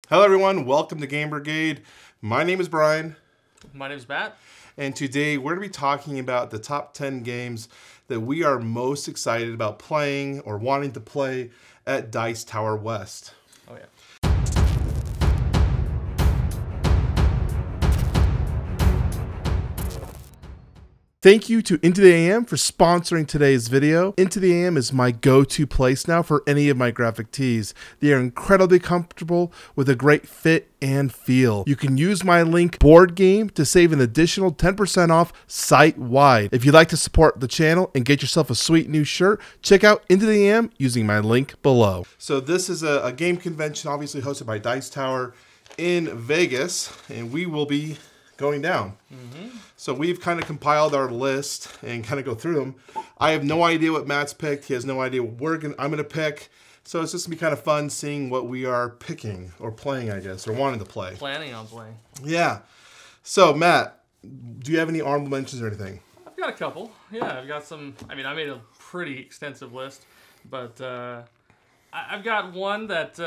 Hello everyone, welcome to Game Brigade. My name is Bryan. My name is Matt. And today we're going to be talking about the top 10 games that we are most excited about playing or wanting to play at Dice Tower West. Oh yeah. Thank you to intotheAM for sponsoring today's video. intotheAM is my go-to place now for any of my graphic tees. They are incredibly comfortable with a great fit and feel. You can use my link board game to save an additional 10% off site-wide. If you'd like to support the channel and get yourself a sweet new shirt, check out intotheAM using my link below. So this is a game convention obviously hosted by Dice Tower in Vegas, and we will be going down. So we've kind of compiled our list and kind of go through them. I have no idea what Matt's picked. He has no idea what I'm gonna pick. So it's just gonna be kind of fun seeing what we are picking or playing, I guess, or wanting to play. Planning on playing. Yeah. So Matt, do you have any honorable mentions or anything? I've got a couple. Yeah, I've got some. I mean, I made a pretty extensive list, but I've got one that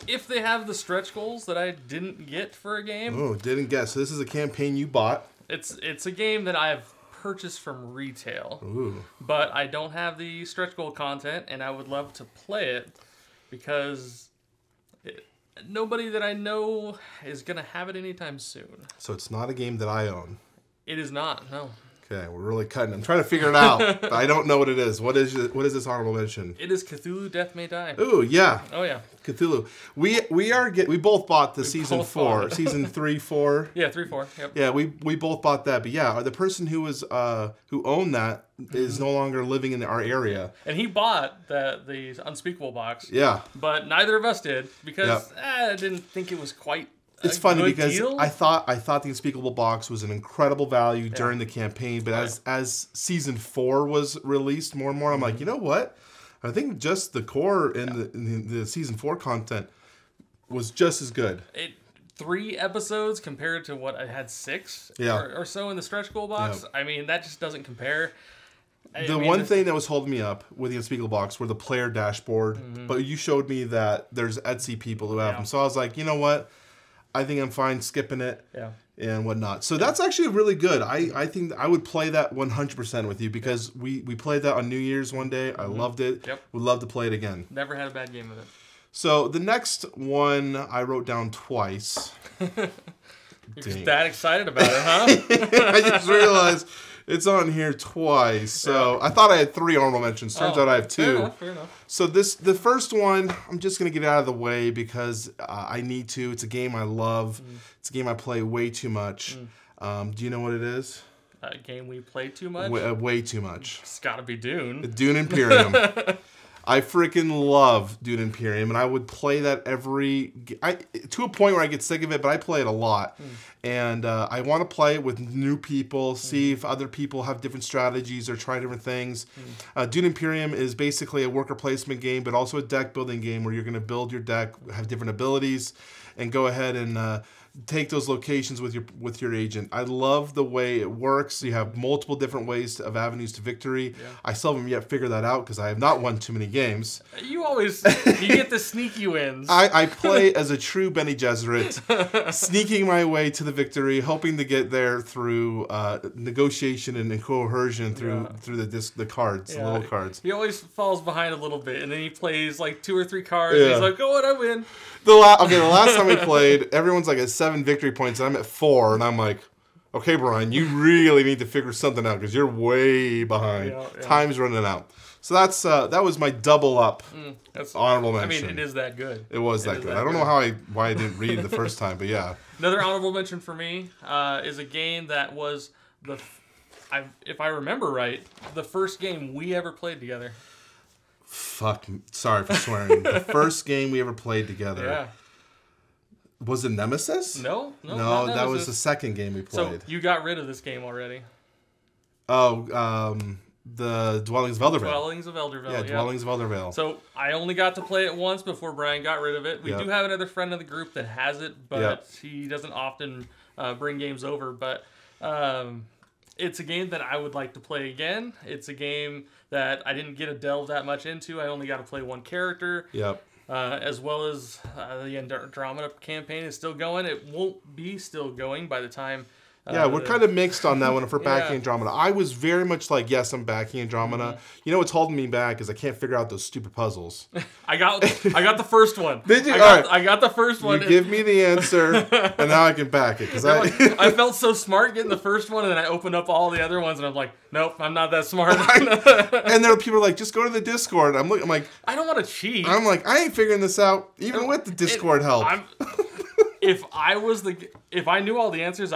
if they have the stretch goals that I didn't get for a game. Oh, didn't guess. So this is a campaign you bought. It's a game that I've purchased from retail. Ooh. But I don't have the stretch goal content, and I would love to play it because nobody that I know is going to have it anytime soon. So it's not a game that I own. It is not, no. Okay, we're really cutting. I'm trying to figure it out, but I don't know what it is. What is this honorable mention? It is Cthulhu Death May Die. Ooh, yeah. Oh yeah. Cthulhu. We both bought the season 4, season 3, 4. Yeah, 3, 4. Yep. Yeah, we both bought that. But yeah, the person who was who owned that is no longer living in our area. And he bought the Unspeakable box. Yeah. But neither of us did because I didn't think it was quite. It's funny because deal. I thought the Unspeakable box was an incredible value during the campaign, but as season 4 was released more and more, I'm like, you know what? I think just the core in the season 4 content was just as good. 3 episodes compared to what I had 6 or so in the stretch goal box. I mean, that just doesn't compare. The one thing that was holding me up with the Unspeakable box were the player dashboard, but you showed me that there's Etsy people who have them, so I was like, you know what? I think I'm fine skipping it and whatnot. So that's actually really good. I think I would play that 100% with you because we played that on New Year's one day. I loved it. Yep. Would love to play it again. Never had a bad game with it. So the next one I wrote down twice. You're just that excited about it, huh? I just realized it's on here twice. So I thought I had 3 honorable mentions. Turns out I have 2. Fair enough. So the first one, I'm just going to get it out of the way because I need to. It's a game I love. It's a game I play way too much. Do you know what it is? A game we play too much? Way too much. It's got to be Dune. Dune Imperium. I freaking love Dune Imperium, and I would play that to a point where I get sick of it, but I play it a lot. And I want to play it with new people, see if other people have different strategies or try different things. Dune Imperium is basically a worker placement game, but also a deck building game where you're going to build your deck, have different abilities, and go ahead and take those locations with your agent. I love the way it works. You have multiple different ways of avenues to victory. Yeah. I still haven't yet figured that out because I have not won too many games. You get the sneaky wins. I play as a true Bene Gesserit, sneaking my way to the victory, hoping to get there through negotiation and coercion through the cards, the little cards. He always falls behind a little bit, and then he plays like 2 or 3 cards, and he's like, "Oh, I win." The last time we played, everyone's like at 7 victory points, and I'm at 4, and I'm like, okay, Bryan, you really need to figure something out because you're way behind. Time's running out. So that was my double up honorable mention. I mean, it is that good. It was that good. I don't know why I didn't read it the first time, but yeah. Another honorable mention for me is a game that was if I remember right, the first game we ever played together. Fuck, sorry for swearing. The first game we ever played together. Yeah. Was it Nemesis? No, that was the second game we played. So you got rid of this game already. Oh, the Dwellings of Eldervale. Dwellings of Eldervale. Yeah, Dwellings of Eldervale. So I only got to play it once before Bryan got rid of it. We do have another friend in the group that has it, but he doesn't often bring games over. But it's a game that I would like to play again. It's a game that I didn't get to delve that much into. I only got to play one character. Yep. as well as the Andromeda campaign is still going. It won't be still going by the time. Yeah, we're kind of mixed on that one for backing Yeah. Andromeda. I was very much like, yes, I'm backing Andromeda. Mm-hmm. You know what's holding me back is I can't figure out those stupid puzzles. I got the first one. Did you? I got the first one. You give me the answer, and now I can back it. Because I felt so smart getting the first one, and then I opened up all the other ones, and I'm like, nope, I'm not that smart. And there are people like, just go to the Discord. I'm like, I don't want to cheat. I'm like, I ain't figuring this out, even with the Discord help. If I knew all the answers,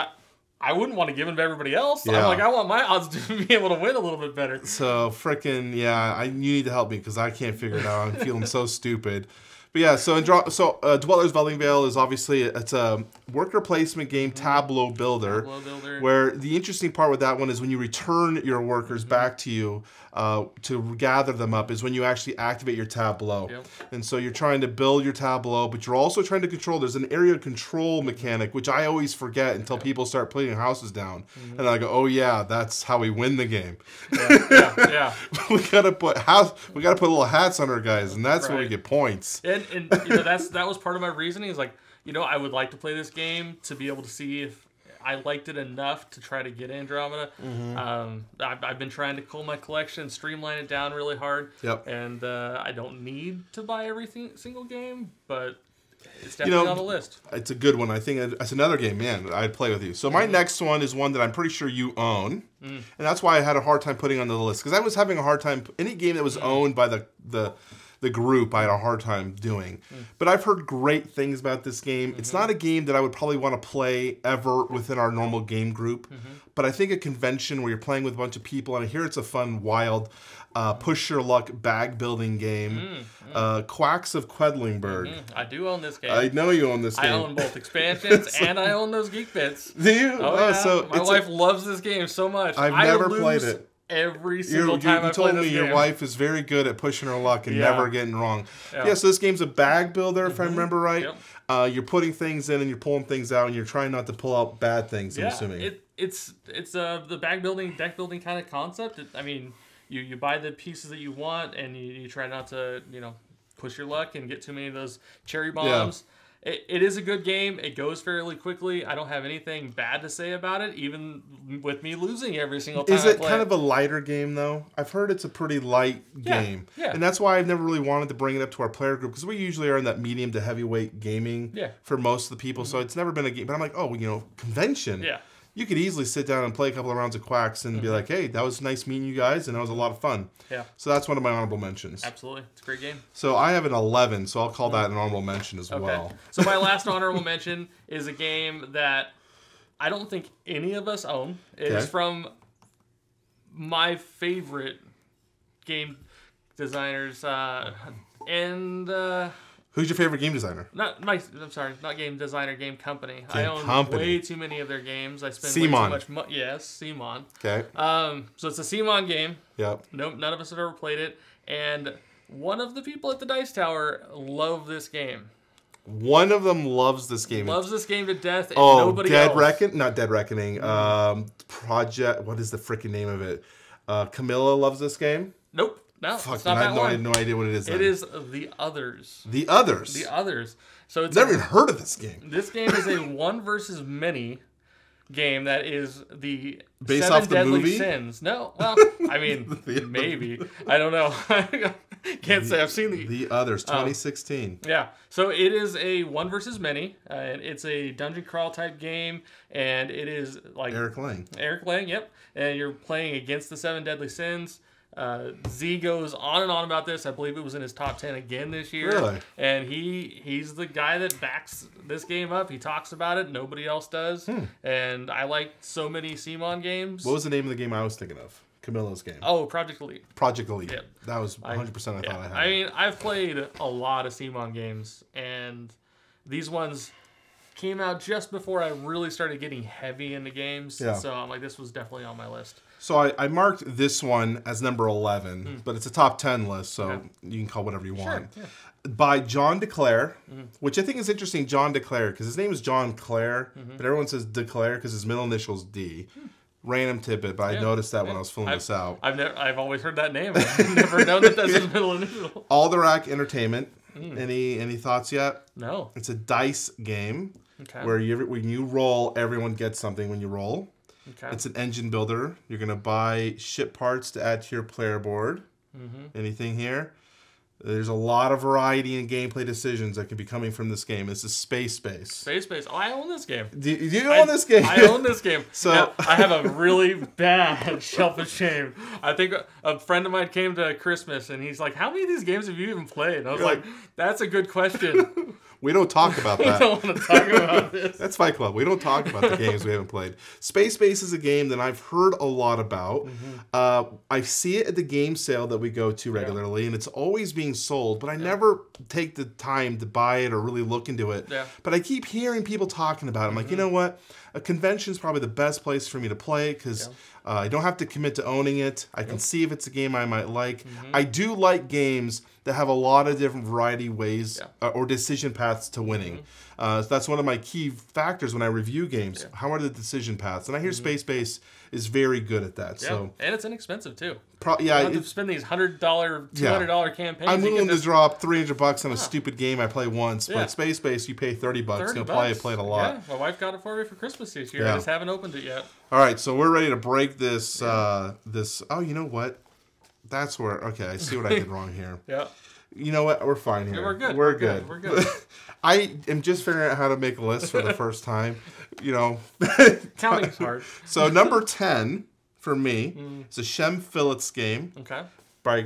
I wouldn't want to give them to everybody else. Yeah. I'm like, I want my odds to be able to win a little bit better. So freaking yeah, you need to help me because I can't figure it out. I'm feeling so stupid. But yeah, so Dweller's Vale is obviously it's a worker placement game tableau builder. Where the interesting part with that one is when you return your workers back to you to gather them up is when you actually activate your tableau. Yep. And so you're trying to build your tableau, but you're also trying to control. There's an area control mechanic, which I always forget until people start putting houses down. And I go, oh yeah, that's how we win the game. Yeah. we gotta put little hats on our guys, and that's where we get points. And you know, that was part of my reasoning is like, you know, I would like to play this game to be able to see if I liked it enough to try to get Andromeda. I've been trying to cull my collection, streamline it down really hard. Yep. And I don't need to buy every single game, but it's definitely on the list. It's a good one. I think it's another game, man, I'd play with you. So my next one is one that I'm pretty sure you own. And that's why I had a hard time putting on the list. Because I was having a hard time, any game that was owned by the group, I had a hard time doing. But I've heard great things about this game. It's not a game that I would probably want to play ever within our normal game group. But I think a convention where you're playing with a bunch of people, and I hear it's a fun, wild, push your luck bag building game. Quacks of Quedlinburg. I do own this game. I know you own this game. I own both expansions and I own those Geek Bits. Do you? Oh, yeah. So my wife loves this game so much. I've never played it. Every single time you I told play me this your game. wife is very good at pushing her luck and Yeah. never getting wrong. Yeah, so this game's a bag builder, if I remember right. Yep. You're putting things in and you're pulling things out, and you're trying not to pull out bad things, I'm assuming. It's the bag building, deck building kind of concept. I mean, you buy the pieces that you want, and you try not to, you know, push your luck and get too many of those cherry bombs. It is a good game. It goes fairly quickly. I don't have anything bad to say about it, even with me losing every single time. Is it kind of a lighter game, though? I've heard it's a pretty light game. Yeah. And that's why I've never really wanted to bring it up to our player group, because we usually are in that medium to heavyweight gaming for most of the people. So it's never been a game. But I'm like, oh, you know, convention. Yeah. You could easily sit down and play a couple of rounds of Quacks and be like, hey, that was nice meeting you guys, and that was a lot of fun. Yeah. So that's one of my honorable mentions. Absolutely. It's a great game. So I have an 11, so I'll call that an honorable mention as well. So my last honorable mention is a game that I don't think any of us own. It is from my favorite game designers, Who's your favorite game designer? not game designer, game company. I own company. way too many of their games. I spend Simon. way too much Yes, Simon. Okay. So it's a Simon game. Yep. Nope, none of us have ever played it. And one of the people at the Dice Tower love this game. One of them loves this game. Loves this game to death, and Oh, nobody Dead else. Reckoning? Not Dead Reckoning. Project, what is the freaking name of it? Camilla loves this game? Nope. No, Fuck, it's not I that one. have no idea what it is then. It is The Others. The Others? The Others. So it's Never even heard of this game. This game is a one versus many game that is the Based seven off the deadly movie? sins. No, well, I mean, maybe. I don't know. Can't say. I've seen The Others, 2016. Yeah, so it is a one versus many, and it's a dungeon crawl type game, and it is like Eric Lang, yep. And you're playing against the seven deadly sins. Z goes on and on about this. I believe it was in his top 10 again this year. Really? And he's the guy that backs this game up. He talks about it. Nobody else does. And I like so many Simon games. What was the name of the game I was thinking of? Camilla's game. Oh, Project Elite. Project Elite. Yep. That was 100% I thought I had. I mean, I've played a lot of Simon games, and these ones came out just before I really started getting heavy into games. Yeah. So I'm like, this was definitely on my list. So I marked this one as number 11, but it's a top 10 list, so you can call whatever you want. Yeah. By John DeClaire, which I think is interesting, John DeClaire, because his name is John Clare, but everyone says DeClaire because his middle initial's D. Random tidbit, but I noticed that when I was filling this out. I've always heard that name. I've never known that that's his middle initial. Alderac Entertainment, Any thoughts yet? No. It's a dice game Okay. where when you roll, everyone gets something when you roll. Okay. It's an engine builder. You're going to buy ship parts to add to your player board. Anything here? There's a lot of variety in gameplay decisions that can be coming from this game. This is Space Base. Space Base. Oh, I own this game. Do you own this game? I own this game. So now, I have a really bad shelf of shame. I think a friend of mine came to Christmas and he's like, "How many of these games have you even played?" And I was like, "That's a good question." We don't talk about We that. don't want to talk about this. That's Fight Club. We don't talk about the games we haven't played. Space Base is a game that I've heard a lot about. I see it at the game sale that we go to regularly, and it's always being sold, but I never take the time to buy it or really look into it. Yeah. But I keep hearing people talking about it. I'm like, you know what? A convention is probably the best place for me to play because I don't have to commit to owning it. I can see if it's a game I might like. I do like games that have a lot of different variety ways or decision paths to winning. So that's one of my key factors when I review games. How are the decision paths? And I hear Space Base is very good at that. So and it's inexpensive too. yeah, You don't have to spend these $100, $200 campaigns. I'm willing to just drop $300 on a stupid game I play once, but Space Base you pay $30. You'll play it a lot. Yeah, my wife got it for me for Christmas this year. I just haven't opened it yet. All right, so we're ready to break this. This. Oh, you know what? That's where. Okay, I see what I did wrong here. Yeah. You know what? We're fine here. Yeah, we're good. We're good. We're good. I am just figuring out how to make a list for the first time. You know, Counting's hard. So number 10 for me is a Shem Phillips game. Okay.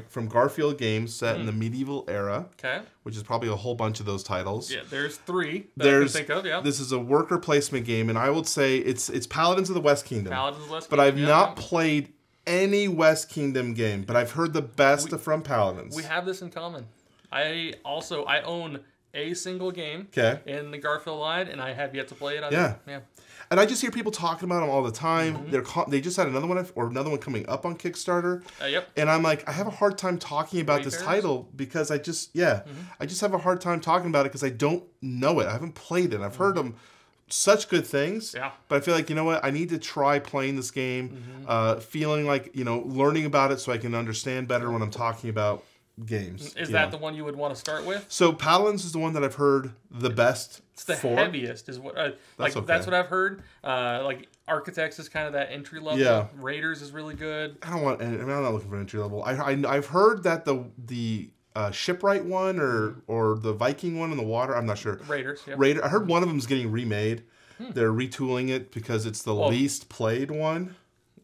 From Garfield Games, set in the medieval era. Okay. Which is probably a whole bunch of those titles. Yeah, there's 3 that I can think of. Yeah. This is a worker placement game, and I would say it's Paladins of the West Kingdom. Paladins of the West But Kingdom. I've not played any West Kingdom game, but I've heard the best from Paladins. We have this in common. I own a single game in the Garfield line, and I have yet to play it. Yeah. And I just hear people talking about them all the time. They just had another one coming up on Kickstarter. Yep. And I'm like, I have a hard time talking about this title because I just have a hard time talking about it because I don't know it. I haven't played it. I've heard them such good things. Yeah. But I feel like, you know what? I need to try playing this game, feeling like, learning about it so I can understand better when I'm talking about games. Is that the one you would want to start with? So Paladins is the one that I've heard the best. It's the heaviest, is what that's what I've heard. Like Architects is kind of that entry level. Yeah. Raiders is really good. I'm not looking for entry level. I've heard that the shipwright one or the Viking one in the water. I'm not sure. Raiders. Yeah. I heard one of them is getting remade. They're retooling it because it's the least played one.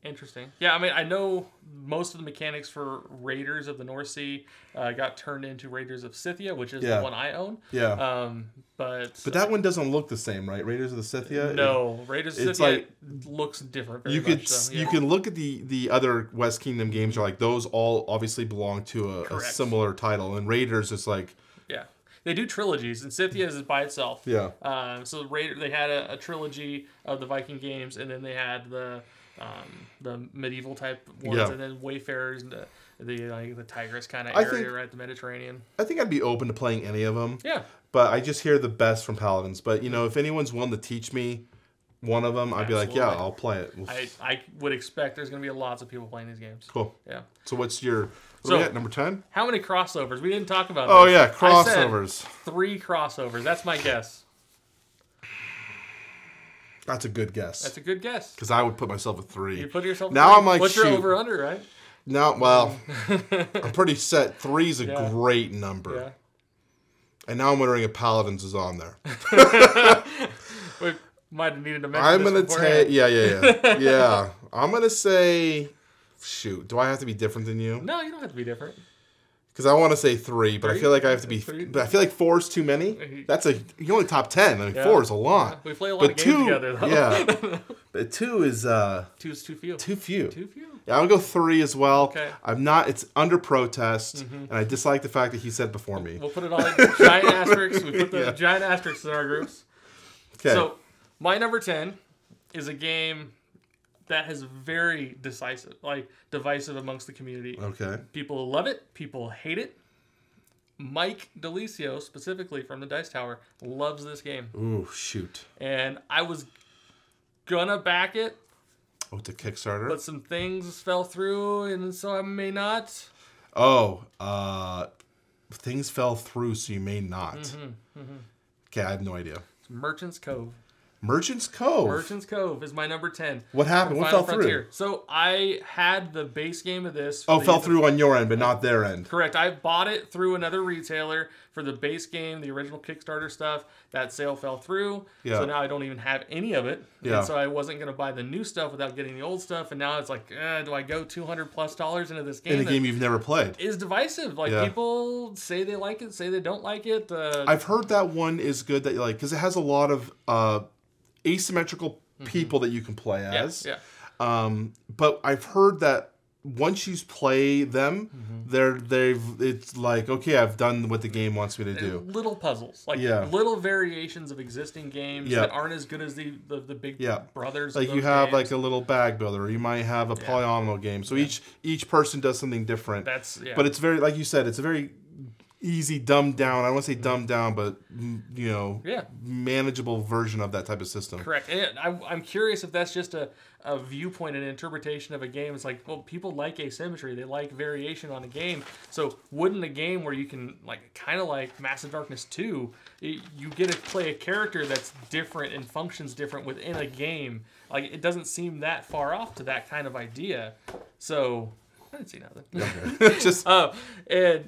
Interesting. Yeah, I mean, I know most of the mechanics for Raiders of the North Sea got turned into Raiders of Scythia, which is the one I own. Yeah. But that one doesn't look the same, right? Raiders of the Scythia? No, Raiders of Scythia looks different. You can look at the other West Kingdom games, are like those all obviously belong to a similar title, and Raiders is like they do trilogies, and Scythia is by itself. Yeah. So they had a trilogy of the Viking games, and then they had the medieval type ones, and then Wayfarers, and the Tigris kind of area, right? The Mediterranean. I think I'd be open to playing any of them. Yeah. But I just hear the best from Paladins. But if anyone's willing to teach me one of them, I'd be like, yeah, I'll play it. I would expect there's going to be lots of people playing these games. Cool. Yeah. So what's your... What are we at, number 10? How many crossovers? We didn't talk about this. Yeah, crossovers. 3 crossovers. That's my guess. That's a good guess. That's a good guess. Because I would put myself at 3. You put yourself at 3? Now I'm like, what's your over-under, right? No, well, I'm pretty set. 3 is a great number. Yeah. And now I'm wondering if Paladins is on there. We might have needed to mention I'm this gonna take... Yeah. I'm going to say... Shoot, do I have to be different than you? No, you don't have to be different. Because I want to say 3, but I feel like I have to be... But I feel like 4 is too many. You only top 10. I mean, 4 is a lot. Yeah. We play a lot of games together, though. Yeah. But 2 is... 2 is too few. Too few. Too few. Yeah, I'll go 3 as well. Okay. I'm not... It's under protest, and I dislike the fact that he said before me. We'll put it on giant asterisks. We put the giant asterisks in our groups. Okay. So, my number 10 is a game... that is very divisive amongst the community. Okay. People love it. People hate it. Mike Delisio, specifically from the Dice Tower, loves this game. Ooh, shoot. And I was gonna back it. Oh, it's a Kickstarter? But some things fell through, and so I may not. Oh, things fell through, so you may not. Okay, I have no idea. It's Merchant's Cove. Merchant's Cove. Merchant's Cove is my number 10. What happened? What fell through? So I had the base game of this. Oh, fell through on your end, but not their end. Correct. I bought it through another retailer for the base game, the original Kickstarter stuff. That sale fell through. Yeah. So now I don't even have any of it. Yeah. And so I wasn't going to buy the new stuff without getting the old stuff. And now it's like, do I go $200+ into this game? In a game you've never played. Is divisive. Like, people say they like it, say they don't like it. I've heard that one is good, that you like, because it has a lot of asymmetrical people that you can play as. Yeah. But I've heard that once you play them, it's like, okay, I've done what the game wants me to do. Little puzzles, like little variations of existing games that aren't as good as the big brothers. Like you have like a little bag builder, or you might have a polynomial game. So each person does something different. But it's very, like you said, it's a very easy, dumbed down. I don't want to say dumbed down, but manageable version of that type of system. Correct. And I'm curious if that's just a viewpoint and interpretation of a game. It's like, well, people like asymmetry. They like variation on a game. So wouldn't a game where you can, like, kind of like Massive Darkness 2, you get to play a character that's different and functions different within a game. Like, it doesn't seem that far off to that kind of idea. So I didn't see nothing. Okay. Just and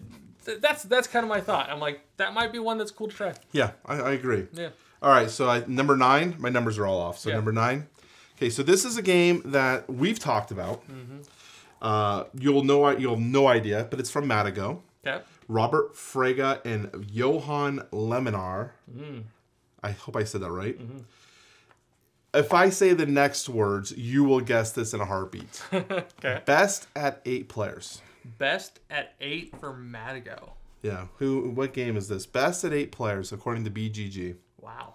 that's kind of my thought. I'm like, that might be one that's cool to try. Yeah, I agree. Yeah. All right, so number 9, my numbers are all off. So number 9. Okay, so this is a game that we've talked about. You'll have no idea, but it's from Matago. Okay. Robert Frega and Johan Leminar. I hope I said that right. If I say the next words, you will guess this in a heartbeat. Okay. Best at 8 players. Best at 8 for Matago. Yeah. What game is this? Best at 8 players, according to BGG. Wow.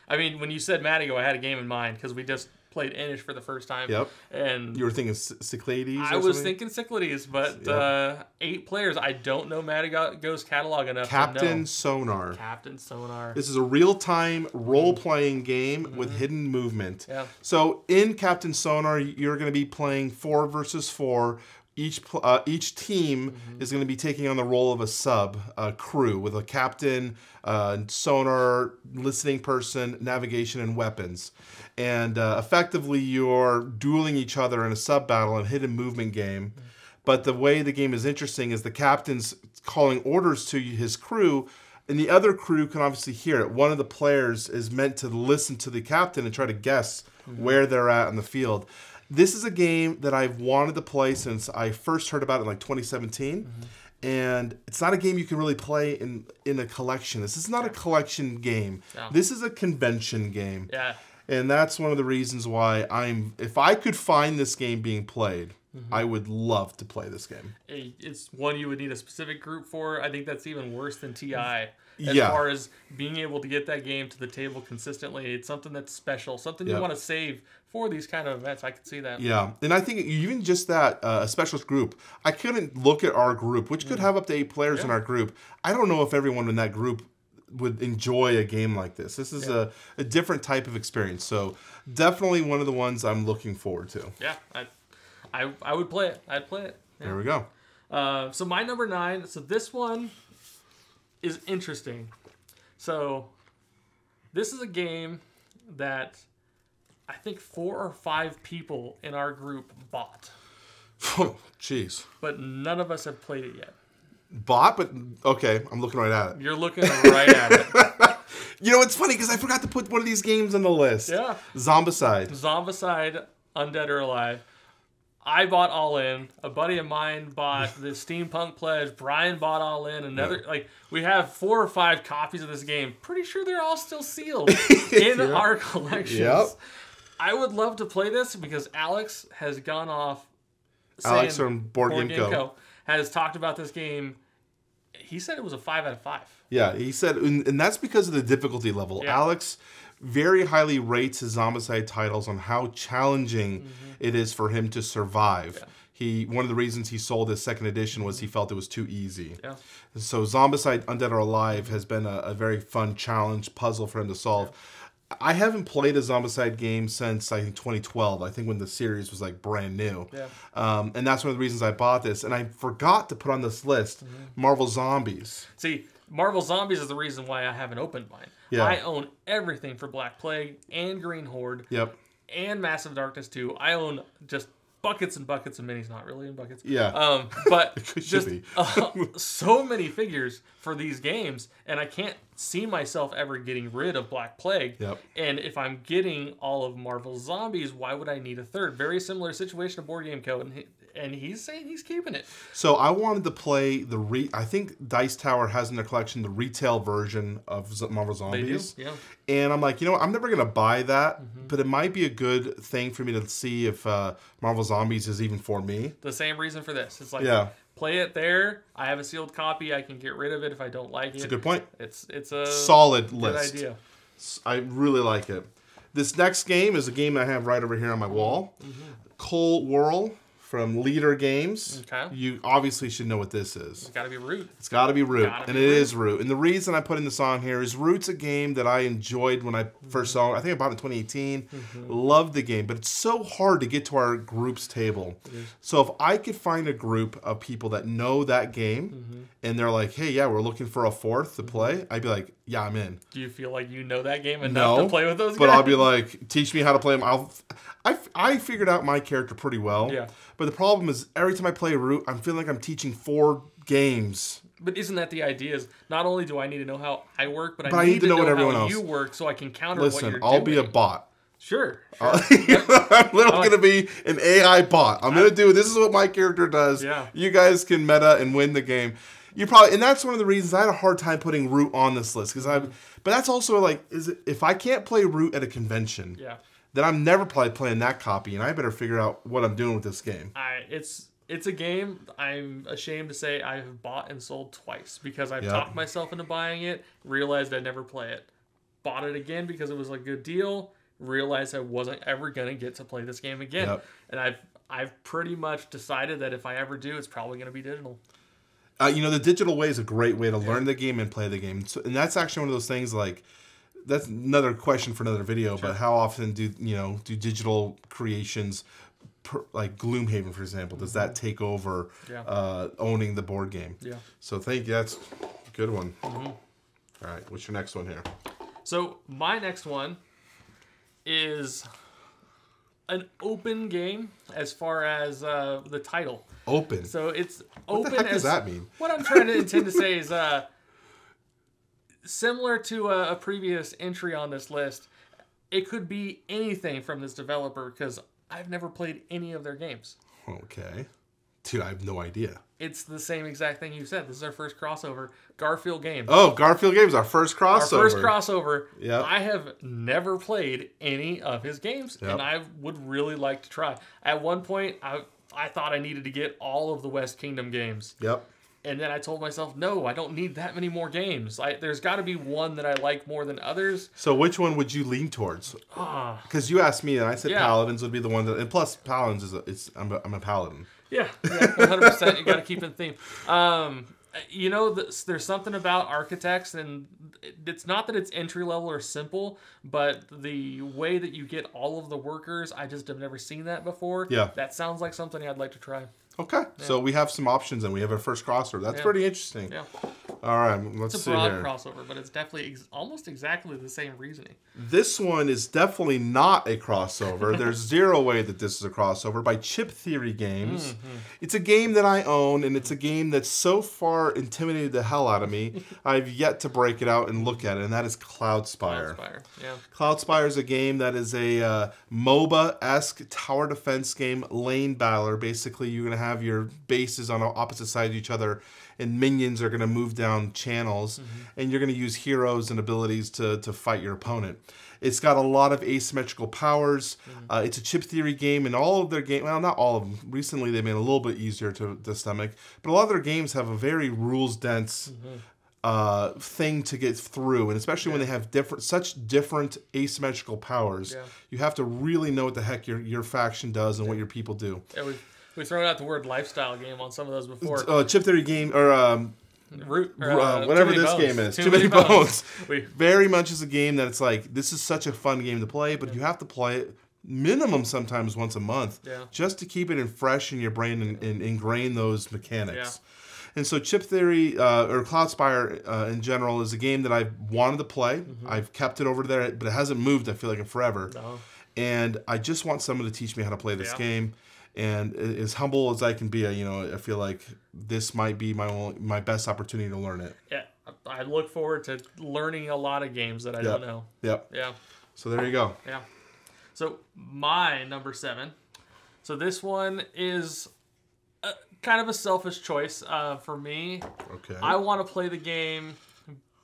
I mean, when you said Matago, I had a game in mind because we just played Inish for the first time. Yep. And you were thinking Cyclades? I was thinking Cyclades, but 8 players. I don't know Matago's catalog enough to know. Captain Sonar. Captain Sonar. This is a real-time role-playing game with hidden movement. Yeah. So in Captain Sonar, you're going to be playing 4 versus 4. Each team is going to be taking on the role of a sub crew with a captain, sonar, listening person, navigation, and weapons. And effectively, you're dueling each other in a sub battle and hidden movement game. But the way the game is interesting is the captain's calling orders to his crew, and the other crew can obviously hear it. One of the players is meant to listen to the captain and try to guess where they're at in the field. This is a game that I've wanted to play since I first heard about it in like 2017. And it's not a game you can really play in a collection. This is not a collection game. No. This is a convention game. Yeah. And that's one of the reasons why if I could find this game being played, I would love to play this game. It's one you would need a specific group for. I think that's even worse than TI. As far as being able to get that game to the table consistently, it's something that's special, something you want to save for these kind of events. I could see that. Yeah, and I think even just that, a specialist group, I couldn't look at our group, which could have up to 8 players in our group. I don't know if everyone in that group would enjoy a game like this. This is a different type of experience. So definitely one of the ones I'm looking forward to. Yeah, I would play it. I'd play it. Yeah. There we go. So my number 9, so this one is interesting. So this is a game that I think 4 or 5 people in our group bought. Oh, jeez. But none of us have played it yet. Bought? But, okay, I'm looking right at it. You're looking right at it. You know, it's funny because I forgot to put one of these games on the list. Yeah. Zombicide. Zombicide, Undead or Alive. I bought All In. A buddy of mine bought the Steampunk Pledge. Bryan bought All In. Another, we have 4 or 5 copies of this game. Pretty sure they're all still sealed in our collections. Yep. I would love to play this because Alex has gone off. Alex from Board Game Co. has talked about this game. He said it was a 5 out of 5. Yeah, he said, and that's because of the difficulty level. Yeah. Alex very highly rates his Zombicide titles on how challenging it is for him to survive. Yeah. One of the reasons he sold his 2nd edition was he felt it was too easy. Yeah. So Zombicide Undead or Alive has been a very fun challenge puzzle for him to solve. I haven't played a Zombicide game since I think 2012. I think when the series was like brand new. Yeah. And that's one of the reasons I bought this. And I forgot to put on this list Marvel Zombies. See, Marvel Zombies is the reason why I haven't opened mine. Yeah. I own everything for Black Plague and Green Horde. Yep. And Massive Darkness 2. I own just buckets and buckets of minis, not really in buckets. Yeah. But It just be. So many figures for these games, and I can't see myself ever getting rid of Black Plague. Yep. And if I'm getting all of Marvel Zombies, why would I need a third? Very similar situation to Board Game Code, and he's saying he's keeping it. So I wanted to play I think Dice Tower has in their collection the retail version of Marvel Zombies. They do, yeah. And I'm like, you know what? I'm never going to buy that, but it might be a good thing for me to see if Marvel Zombies is even for me. The same reason for this. It's like, yeah. Play it there. I have a sealed copy. I can get rid of it if I don't like it. It's a good point. It's a solid good list. idea. I really like it. This next game is a game I have right over here on my wall. Coal Whirl from Leader Games. Okay. You obviously should know what this is. It's got to be Root. It's got to be Root, and it is Root. Root. And the reason I put in the song here is Root's a game that I enjoyed when I first saw it. I think I bought it in 2018. Loved the game, but it's so hard to get to our group's table. So if I could find a group of people that know that game, and they're like, hey, yeah, we're looking for a fourth to play, I'd be like, yeah, I'm in. Do you feel like you know that game enough to play with those guys? But I'll be like, teach me how to play them. I figured out my character pretty well. Yeah. But the problem is, every time I play Root, I'm feeling like I'm teaching 4 games. But isn't that the idea? Is not only do I need to know how I work, but I need to know what everyone how else. you work so I can counter what you're doing. I'll be a bot. Sure. I'm literally going to be an AI bot. I'm going to do, this is what my character does. Yeah. You guys can meta and win the game. And that's one of the reasons I had a hard time putting Root on this list. But that's also like, if I can't play Root at a convention, then I'm never probably playing that copy, and I better figure out what I'm doing with this game. It's a game I'm ashamed to say I have bought and sold twice because I've talked myself into buying it, realized I'd never play it. Bought it again because it was a good deal, realized I wasn't ever going to get to play this game again. Yep. And I've pretty much decided that if I ever do, it's probably going to be digital. The digital way is a great way to learn the game and play the game. So, and that's actually one of those things like, that's another question for another video, but how often do digital creations, like Gloomhaven, for example, does that take over owning the board game? Yeah. So thank you. That's a good one. All right. What's your next one here? So my next one is an open game as far as the title. Open. So it's open. What the heck does that mean? What I'm trying to intend to say is similar to a previous entry on this list, it could be anything from this developer because I've never played any of their games. Okay. Dude, I have no idea. It's the same exact thing you said. This is our first crossover. Garfield Games. Oh, Garfield Games, our first crossover. Our first crossover. Yeah. I have never played any of his games, and I would really like to try. At one point, I thought I needed to get all of the West Kingdom games. Yep. And then I told myself, no, I don't need that many more games. There's got to be one that I like more than others. So which one would you lean towards? Because you asked me, and I said Paladins would be the one that... And plus, Paladins I'm a Paladin. Yeah, 100%. You got to keep in theme. There's something about Architects, and it's not that it's entry level or simple, but the way that you get all of the workers, I just have never seen that before. Yeah. That sounds like something I'd like to try. Okay, so we have some options, and we have our first crossover. That's pretty interesting. Yeah. All right, let's see here. It's a broad crossover, but it's definitely almost exactly the same reasoning. This one is definitely not a crossover. There's zero way that this is a crossover. By Chip Theory Games. It's a game that I own, and it's a game that's so far intimidated the hell out of me, I've yet to break it out and look at it, and that is Cloudspire. Cloudspire is a game that is a MOBA-esque tower defense game, lane battler. Basically, you're going to have your bases on opposite sides of each other, and minions are going to move down channels, and you're going to use heroes and abilities to fight your opponent. It's got a lot of asymmetrical powers. It's a Chip Theory game, and all of their games, well, not all of them. Recently, they've made it a little bit easier to stomach, but a lot of their games have a very rules-dense thing to get through, and especially when they have such different asymmetrical powers, you have to really know what the heck your faction does and what your people do. Yeah, we've thrown out the word lifestyle game on some of those before. Chip Theory game, or whatever this game is. Too Many Bones. Very much is a game that it's like, this is such a fun game to play, but you have to play it minimum sometimes once a month just to keep it fresh in your brain and ingrain those mechanics. And so Chip Theory or Cloudspire in general is a game that I've wanted to play. I've kept it over there, but it hasn't moved, I feel like, in forever. And I just want someone to teach me how to play this game. And as humble as I can be, I feel like this might be my best opportunity to learn it. Yeah, I look forward to learning a lot of games that I don't know. Yep. Yeah. So there you go. Yeah. So my number 7. So this one is kind of a selfish choice for me. Okay. I want to play the game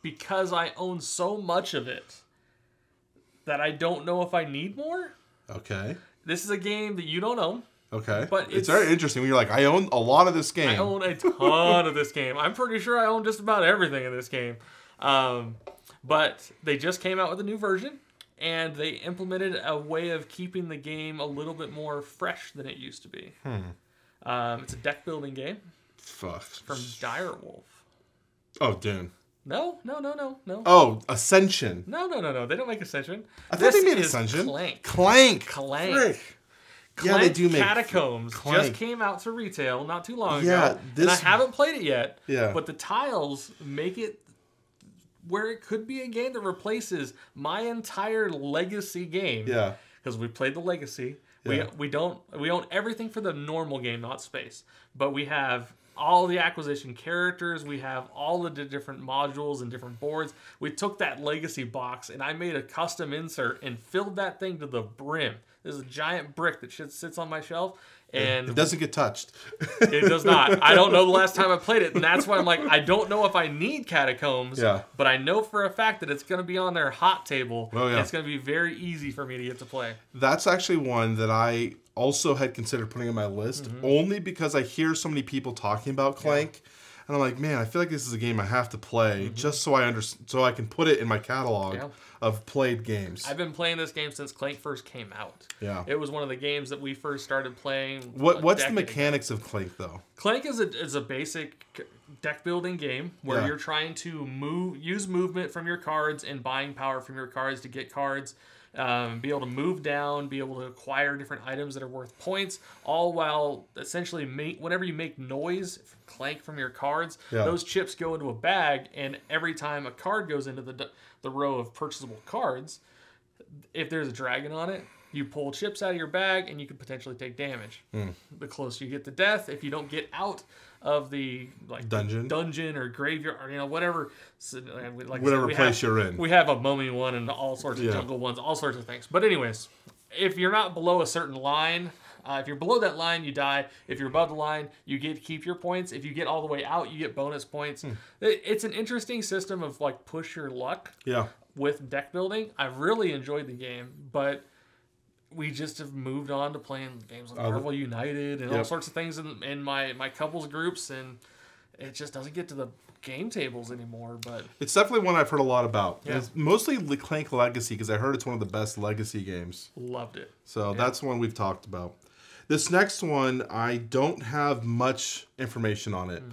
because I own so much of it that I don't know if I need more. Okay. This is a game that you don't own. Okay. But it's very interesting when you're like, I own a lot of this game. I own a ton of this game. I'm pretty sure I own just about everything in this game. But they just came out with a new version, and they implemented a way of keeping the game a little bit more fresh than it used to be. It's a deck building game. Fuck. From Direwolf. Oh, Dune. No. Oh, Ascension. No. They don't make Ascension. I thought they made Ascension. Clank. Frick. Yeah, they do make Catacombs. Just came out to retail not too long ago. And I haven't played it yet. Yeah. But the tiles make it where it could be a game that replaces my entire Legacy game. Yeah. Because we played the Legacy. Yeah. We own everything for the normal game, not space. But we have all the acquisition characters. We have all the different modules and different boards. We took that Legacy box and I made a custom insert and filled that thing to the brim. There's a giant brick that sits on my shelf. And it doesn't get touched. It does not. I don't know the last time I played it. And that's why I'm like, I don't know if I need Catacombs. Yeah. But I know for a fact that it's going to be on their hot table. Oh, yeah. And it's going to be very easy for me to get to play. That's actually one that I also had considered putting on my list. Only because I hear so many people talking about Clank. Yeah. And I'm like, man, I feel like this is a game I have to play just so I can put it in my catalog of played games. I've been playing this game since Clank first came out. Yeah. It was one of the games that we first started playing. What's the mechanics of Clank, though? Clank is a basic deck building game where you're trying to use movement from your cards and buying power from your cards to get cards. Be able to move down, be able to acquire different items that are worth points, all while essentially whenever you make noise, clank from your cards, those chips go into a bag, and every time a card goes into the row of purchasable cards, if there's a dragon on it, you pull chips out of your bag and you could potentially take damage. The closer you get to death, if you don't get out of the dungeon or graveyard or whatever, whatever place you're in. We have a mummy one and all sorts of jungle ones, all sorts of things. But anyways, if you're not below a certain line, if you're below that line, you die. If you're above the line, you get to keep your points. If you get all the way out, you get bonus points. It's an interesting system of like push your luck with deck building. I've really enjoyed the game, but we just have moved on to playing games like Marvel United and all sorts of things in my couples groups, and it just doesn't get to the game tables anymore. But it's definitely one I've heard a lot about. Yeah. It's mostly Clank Legacy because I heard it's one of the best Legacy games. Loved it. So that's one we've talked about. This next one, I don't have much information on it.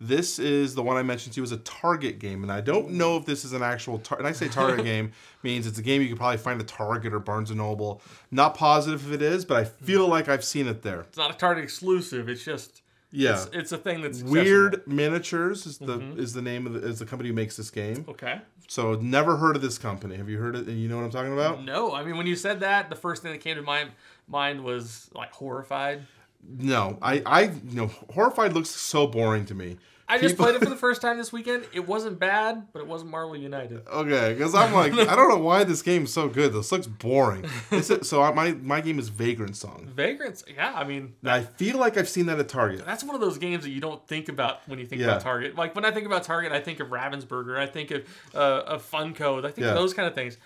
This is the one I mentioned to you as a Target game, and I don't know if this is an actual and I say Target game means it's a game you could probably find at Target or Barnes & Noble. Not positive if it is, but I feel like I've seen it there. It's not a Target exclusive. It's just it's a thing that's Weird accessible. Miniatures is the name of is the company who makes this game. Okay. So never heard of this company. Have you heard it? You know what I'm talking about? No. I mean, when you said that, the first thing that came to my mind was like Horrified. No, Horrified looks so boring to me. I just played it for the first time this weekend. It wasn't bad, but it wasn't Marvel United. Okay, because I'm like, I don't know why this game is so good. This looks boring. So my game is Vagrant Song. Vagrant, yeah, I mean... I feel like I've seen that at Target. That's one of those games that you don't think about when you think about Target. Like, when I think about Target, I think of Ravensburger. I think of Funko. I think of those kind of things.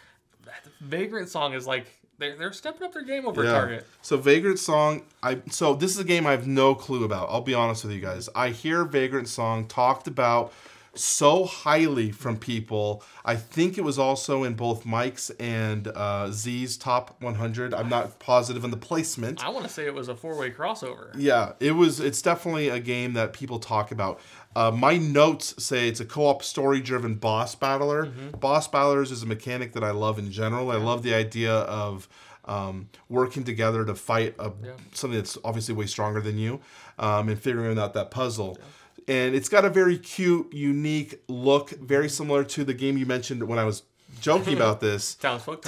Vagrant Song is like... They're stepping up their game over Target. So Vagrant Song, so this is a game I have no clue about. I'll be honest with you guys. I hear Vagrant Song talked about so highly from people. I think it was also in both Mike's and Z's top 100. I'm not positive on the placement. I want to say it was a 4-way crossover. Yeah, it was. It's definitely a game that people talk about. My notes say it's a co-op story-driven boss battler. Boss battlers is a mechanic that I love in general. I love the idea of working together to fight something that's obviously way stronger than you, and figuring out that puzzle. And it's got a very cute, unique look, very similar to the game you mentioned when I was joking about this, Townsfolk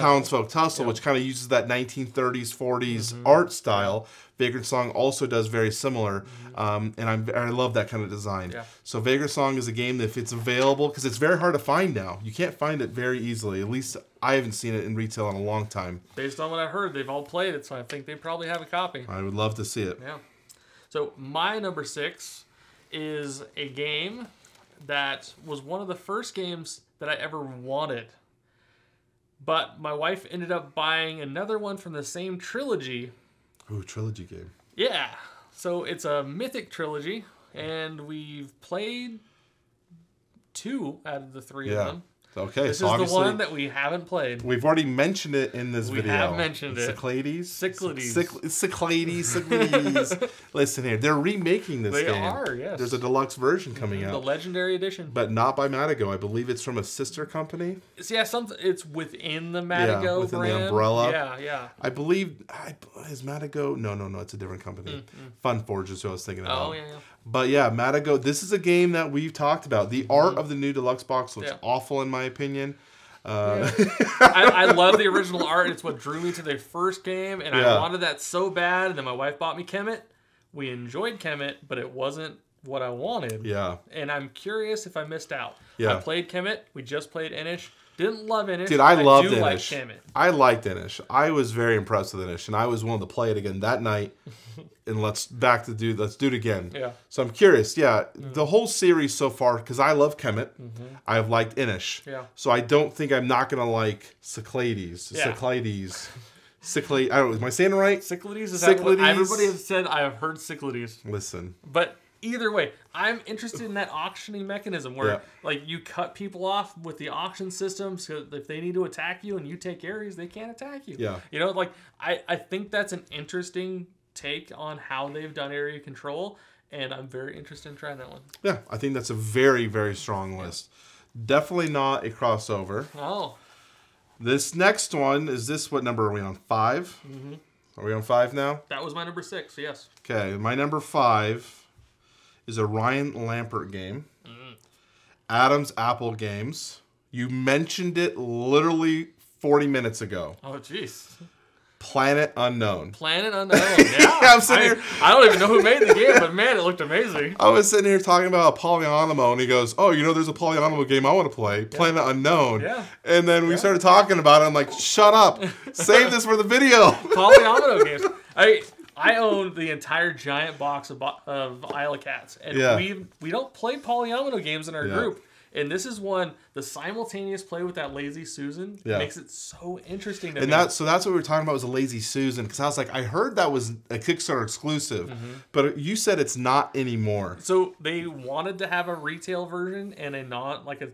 Tussle, which kind of uses that 1930s, 40s art style. Vagrant Song also does very similar, and I love that kind of design. So Vagrant Song is a game that if it's available, because it's very hard to find now. You can't find it very easily. At least I haven't seen it in retail in a long time. Based on what I heard, they've all played it, so I think they probably have a copy. I would love to see it. Yeah. So my number 6 is a game that was one of the first games that I ever wanted. But my wife ended up buying another one from the same trilogy. Ooh, trilogy game. Yeah. So it's a Mythic trilogy, and we've played 2 out of the 3 of them. Okay, this is the one that we haven't played. We've already mentioned it in this video. We have mentioned it. Cyclades? Cyclades. Listen here, they're remaking this game. They are, yes. There's a deluxe version coming out. The Legendary Edition. But not by Matago. I believe it's from a sister company. Yeah, it's within the Matago within brand. the umbrella. Yeah. I believe, is Matago? No, it's a different company. Funforge is who I was thinking about. Oh, yeah. But yeah, Matago, this is a game that we've talked about. The art of the new deluxe box looks awful in my opinion. I love the original art. It's what drew me to the first game, and I wanted that so bad. And then my wife bought me Kemet. We enjoyed Kemet, but it wasn't what I wanted. Yeah. And I'm curious if I missed out. Yeah. I played Kemet. We just played Inish. Didn't love Inish. Dude, I loved Inish. Like Kemet. I liked Inish. I was very impressed with Inish, and I was willing to play it again that night. And let's do it again. Yeah. So I'm curious. Yeah, the whole series so far, because I love Kemet, I've liked Inish. Yeah. So I don't think I'm not gonna like Cyclades. Yeah. Cyclades. I don't know. Am I saying it right? Cyclades is everybody has said. I have heard Cyclades. Listen. But either way, I'm interested in that auctioning mechanism where like you cut people off with the auction system, so if they need to attack you and you take areas, they can't attack you. Yeah. You know, like I think that's an interesting take on how they've done area control, and I'm very interested in trying that one. Yeah, I think that's a very, very strong list. Definitely not a crossover. Oh. This next one, what number are we on? 5? Are we on 5 now? That was my number 6, yes. Okay, my number 5 is a Ryan Lampert game. Adam's Apple Games. You mentioned it literally 40 minutes ago. Oh, jeez. Planet Unknown. Planet Unknown, yeah. I'm sitting here. I don't even know who made the game, but man, it looked amazing. I was sitting here talking about a Polyonimo, and he goes, "Oh, there's a Polyonimo game I want to play, Planet Unknown." Yeah. And then we started talking about it. I'm like, "Shut up! Save this for the video." Polyomino games. I own the entire giant box of Isle of Cats, and we don't play Polyomino games in our group. And this is one, the simultaneous play with that Lazy Susan makes it so interesting to me. So that's what we were talking about was a Lazy Susan, because I was like, I heard that was a Kickstarter exclusive, but you said it's not anymore. So they wanted to have a retail version and a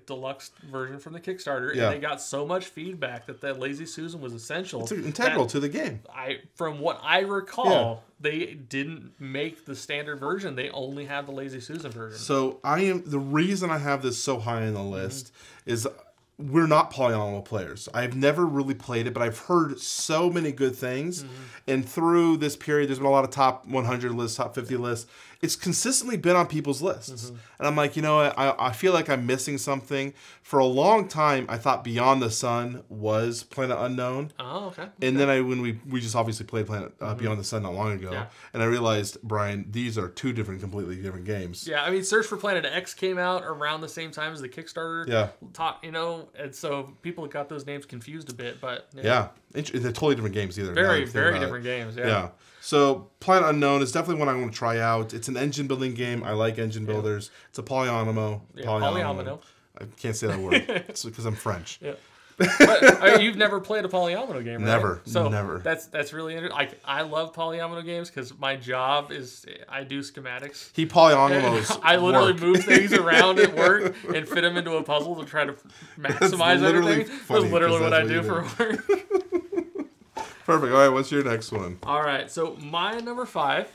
deluxe version from the Kickstarter, and they got so much feedback that Lazy Susan was essential. It's integral to the game. From what I recall, they didn't make the standard version. They only have the Lazy Susan version. So the reason I have this so high on the list is we're not Polyomino players. I've never really played it, but I've heard so many good things. And through this period, there's been a lot of top 100 lists, top 50 lists. It's consistently been on people's lists. And I'm like, I feel like I'm missing something. For a long time, I thought Beyond the Sun was Planet Unknown. Oh, okay. And then when we just obviously played Beyond the Sun not long ago. And I realized, Brian, these are two completely different games. Yeah, I mean, Search for Planet X came out around the same time as the Kickstarter. Yeah. And so people got those names confused a bit, but... Yeah. They're totally different games either. Very, very different games, Yeah. So Planet Unknown is definitely one I want to try out. It's an engine building game. I like engine builders. It's a Polyomino. Polyomino. I can't say that word. It's because I'm French. Yeah. But you've never played a Polyomino game, right? Never. So never. That's really interesting. I love Polyomino games because my job is I do schematics. He Polyomino's I literally move things around at work and fit them into a puzzle to try to maximize everything. That's literally what I do for work. Perfect. All right, what's your next one? All right, so my number 5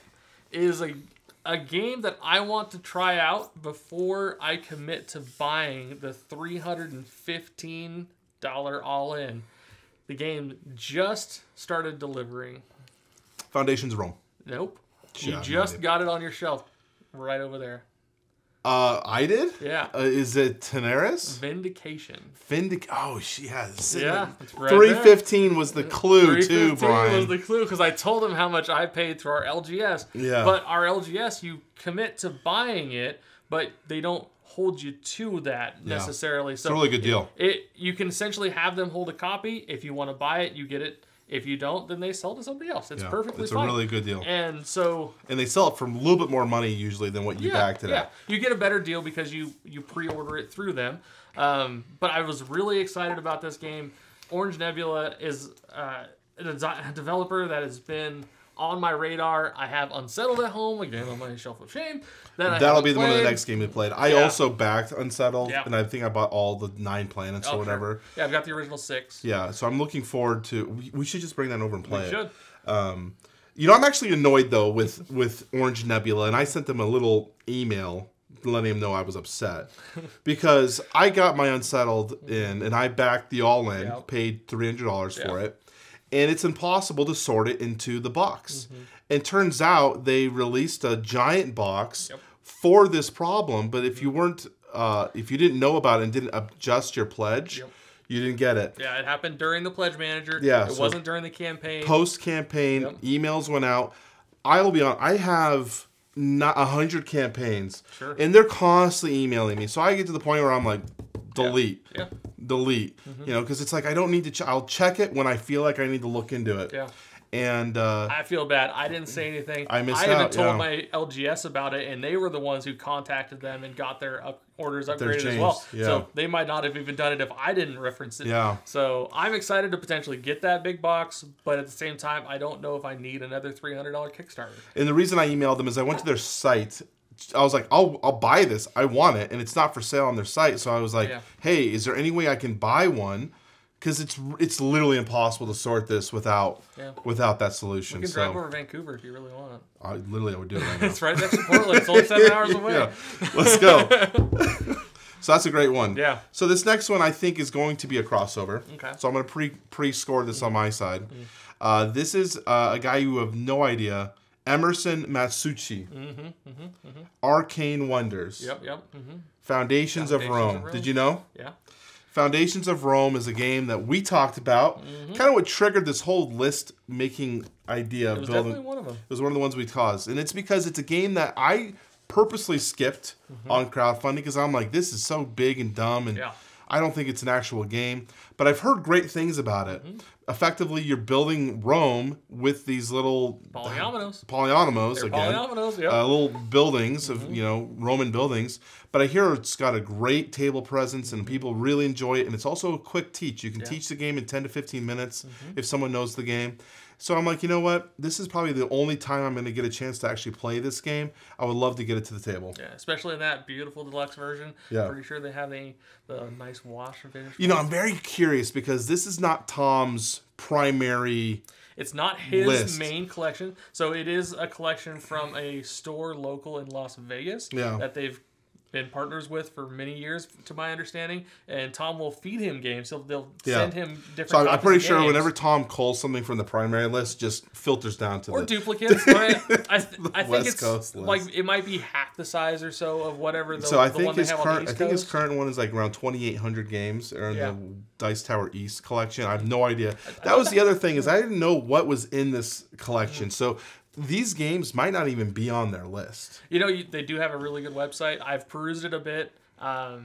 is a game that I want to try out before I commit to buying the $315 all-in. The game just started delivering. Foundations of Rome. Nope. Yeah, You just got it on your shelf right over there. I did? Yeah. Is it Tenaris? Vindication. Oh, she has. Yeah. It's right 315 was the clue, too, 315 Bryan. was the clue because I told him how much I paid through our LGS. Yeah. But our LGS, you commit to buying it, but they don't hold you to that necessarily. So it's a really good deal. You can essentially have them hold a copy. If you want to buy it, you get it. If you don't, then they sell to somebody else. It's perfectly fine. It's a really good deal. And they sell it for a little bit more money usually than what you backed it at. You get a better deal because you pre-order it through them. But I was really excited about this game. Orange Nebula is a developer that has been on my radar. I have Unsettled at home, again on my shelf of shame. That'll be one of the next games we played. I also backed Unsettled, and I think I bought all the 9 planets or whatever. Sure. Yeah, I've got the original 6. Yeah, so I'm looking forward to... We should just bring that over and play it. We should. You know, I'm actually annoyed, though, with Orange Nebula, and I sent them a little email letting them know I was upset. Because I got my Unsettled in, and I backed the all-in, paid $300 for it. And it's impossible to sort it into the box. And turns out they released a giant box for this problem. But if you weren't, if you didn't know about it and didn't adjust your pledge, you didn't get it. Yeah, it happened during the pledge manager. Yeah, it wasn't during the campaign. Post campaign, emails went out. I will be honest, I have not 100 campaigns, and they're constantly emailing me. So I get to the point where I'm like, delete. Delete. You know, because it's like I don't need to. I'll check it when I feel like I need to look into it. Yeah. And I feel bad. I didn't say anything. I missed out. I even told my LGS about it, and they were the ones who contacted them and got their orders upgraded as well. Yeah. So they might not have even done it if I didn't reference it. Yeah. So I'm excited to potentially get that big box, but at the same time, I don't know if I need another $300 Kickstarter. And the reason I emailed them is I went to their site. I was like, I'll buy this. I want it, and it's not for sale on their site. So I was like, hey, is there any way I can buy one? Because it's literally impossible to sort this without that solution. We can drive over Vancouver if you really want. I would do it right now. It's right next to Portland. It's only 7 hours away. Let's go. So that's a great one. Yeah. So this next one I think is going to be a crossover. Okay. So I'm going to pre-score this on my side. This is a guy you have no idea. Emerson Matsuchi. Arcane Wonders. Foundations of Rome. Did you know? Yeah. Foundations of Rome is a game that we talked about. Kind of what triggered this whole list making idea of building. Definitely one of them. It was one of the ones we caused. And it's because it's a game that I purposely skipped on crowdfunding because I'm like, this is so big and dumb and I don't think it's an actual game. But I've heard great things about it. Effectively, you're building Rome with these little polyominoes again. Little buildings of Roman buildings. But I hear it's got a great table presence and people really enjoy it. And it's also a quick teach. You can teach the game in 10 to 15 minutes if someone knows the game. So I'm like, you know what? This is probably the only time I'm going to get a chance to actually play this game. I would love to get it to the table. Yeah, especially in that beautiful deluxe version. Yeah. Pretty sure they have the nice wash and finish. You know, I'm very curious because this is not Tom's primary... It's not his list. main collection. So it is a collection from a store local in Las Vegas that they've been partners with for many years, to my understanding. And Tom will feed him games. They'll send him different. So I'm pretty sure whenever Tom calls something from the primary list, just filters down to duplicates. I think it's like it might be half the size or so of whatever. I think his current one is like around 2,800 games, or in the Dice Tower East collection. I have no idea. That was the other thing is I didn't know what was in this collection. So. These games might not even be on their list. You know, they do have a really good website. I've perused it a bit. I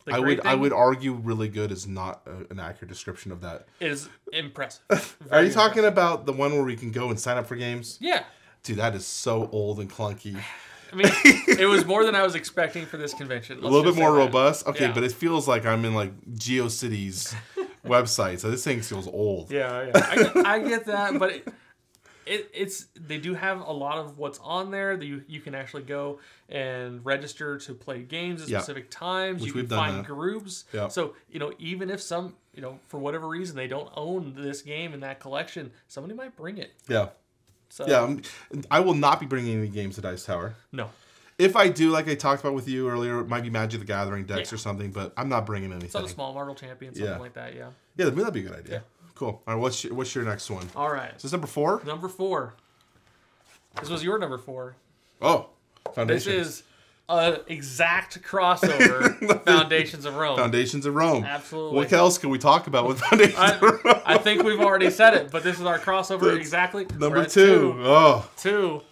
would argue really good is not an accurate description of that. It is impressive. Are you talking about the one where we can go and sign up for games? Yeah. Dude, that is so old and clunky. I mean, it was more than I was expecting for this convention. A little bit more robust? Okay, but it feels like I'm in like GeoCities website, so this thing feels old. Yeah. I get that, but... They do have a lot of what's on there that you can actually go and register to play games at specific times. You can find groups. Yep. So, even if some, for whatever reason they don't own this game in that collection, somebody might bring it. Yeah. So Yeah, I will not be bringing any games to Dice Tower. no. If I do, like I talked about with you earlier, it might be Magic the Gathering decks or something, but I'm not bringing anything. Some small Marvel Champion, something like that, yeah. Yeah, that'd be a good idea. Yeah. Cool. All right, what's your next one? All right. Is this number 4? Number 4. This was your number 4. Oh, Foundations. This is an exact crossover, Foundations of Rome. Foundations of Rome. Absolutely. What else can we talk about with Foundations of Rome? I think we've already said it, but this is our crossover exactly. Number 2. Oh. 2.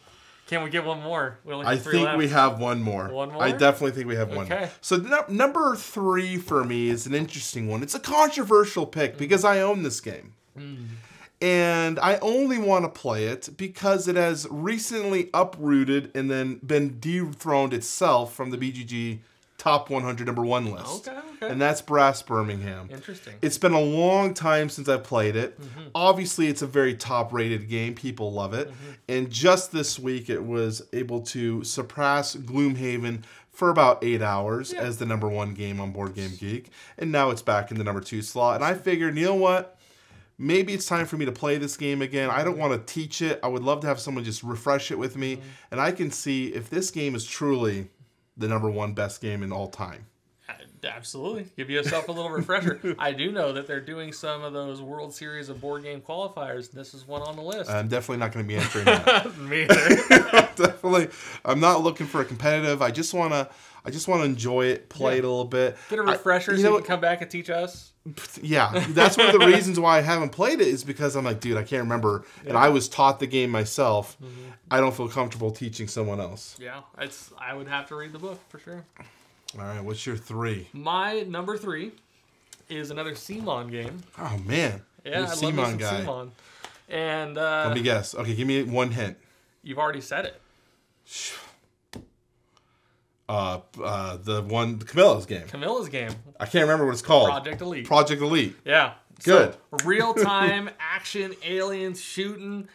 Can we get one more? We only have I 3 think left. we have one more. One more? I definitely think we have one. Okay. So number 3 for me is an interesting one. It's a controversial pick because I own this game. And I only want to play it because it has recently uprooted and then been dethroned itself from the BGG Top 100 number 1 list. Okay. And that's Brass Birmingham. Interesting. It's been a long time since I've played it. Obviously, it's a very top-rated game. People love it. And just this week, it was able to surpass Gloomhaven for about 8 hours as the number 1 game on Board Game Geek. And now it's back in the number 2 slot. And I figured, you know what? Maybe it's time for me to play this game again. I don't want to teach it. I would love to have someone just refresh it with me. And I can see if this game is truly the number 1 best game in all time. Absolutely. Give yourself a little refresher. I do know that they're doing some of those World Series of board game qualifiers. This is one on the list. I'm definitely not going to be entering that. Me either. I'm not looking for a competitive. I just want to enjoy it, play it a little bit. Get a refresher so you can come back and teach us. Yeah, that's one of the reasons why I haven't played it is because I'm like, dude, I can't remember. Yeah. And I was taught the game myself. I don't feel comfortable teaching someone else. Yeah, I would have to read the book for sure. All right, what's your 3? My number 3 is another CMON game. Oh, man. Yeah, I love me some CMON. And let me guess. Okay, give me one hint. You've already said it. Camilla's game. Camilla's game. I can't remember what it's called. Project Elite. Project Elite. Yeah. Good. So, real-time action, aliens shooting.